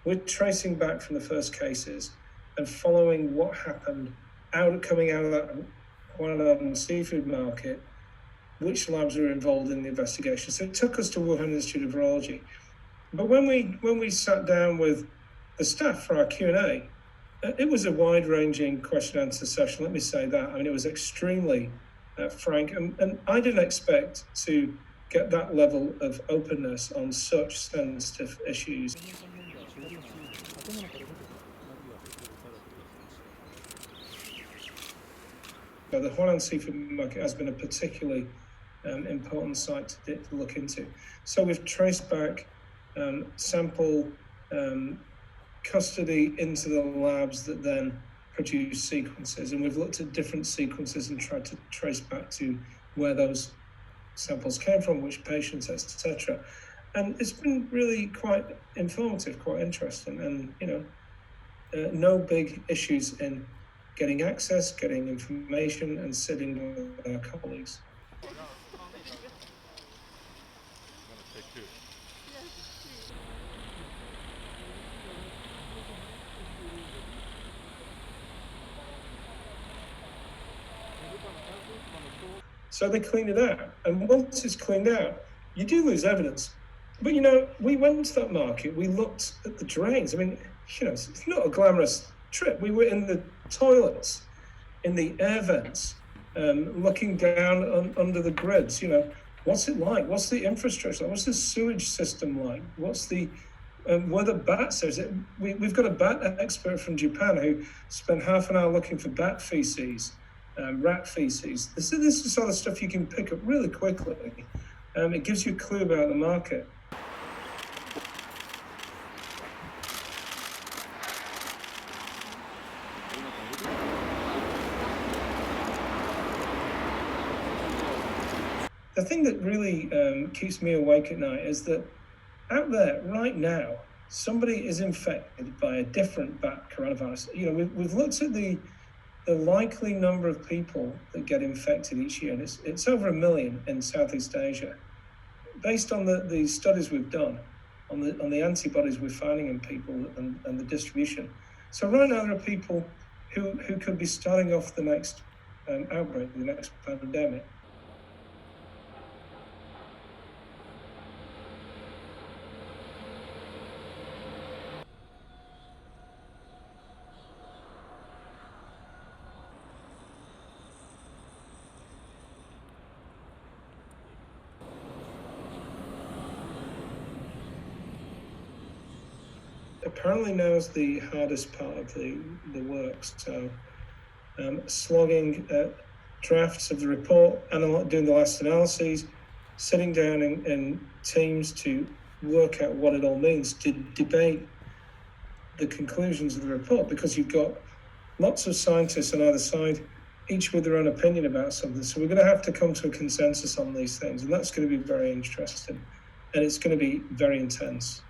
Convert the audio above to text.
we're tracing back from the first cases and following what happened coming out of that Wuhan seafood market, which labs were involved in the investigation. So it took us to Wuhan Institute of Virology. But when we sat down with the staff for our Q&A, it was a wide-ranging question-answer session, let me say that. I mean, it was extremely frank, and I didn't expect to get that level of openness on such sensitive issues. So the Wuhan seafood market has been a particularly important site to look into. So we've traced back sample custody into the labs that then produce sequences, and we've looked at different sequences and tried to trace back to where those samples came from, which patients, etc. And it's been really quite informative, quite interesting, and no big issues in getting access, getting information, and sitting with our colleagues. So they clean it out, and once it's cleaned out, you do lose evidence. But we went to that market, we looked at the drains. I mean, it's not a glamorous trip. We were in the toilets, in the air vents, looking down under the grids. What's it like? What's the infrastructure like? What's the sewage system like? What's the where the bats are? We've got a bat expert from Japan who spent half an hour looking for bat feces, rat feces. This is the sort of stuff you can pick up really quickly. It gives you a clue about the market. The thing that really keeps me awake at night is that out there right now, somebody is infected by a different bat coronavirus. We've looked at the likely number of people that get infected each year, and it's over 1 million in Southeast Asia. Based on the studies we've done, on the antibodies we're finding in people and the distribution. So right now there are people who could be starting off the next outbreak, the next pandemic. Apparently now is the hardest part of the work. So slogging drafts of the report, doing the last analyses, sitting down in teams to work out what it all means, to debate the conclusions of the report, because you've got lots of scientists on either side, each with their own opinion about something. So we're going to have to come to a consensus on these things, and that's going to be very interesting, and it's going to be very intense.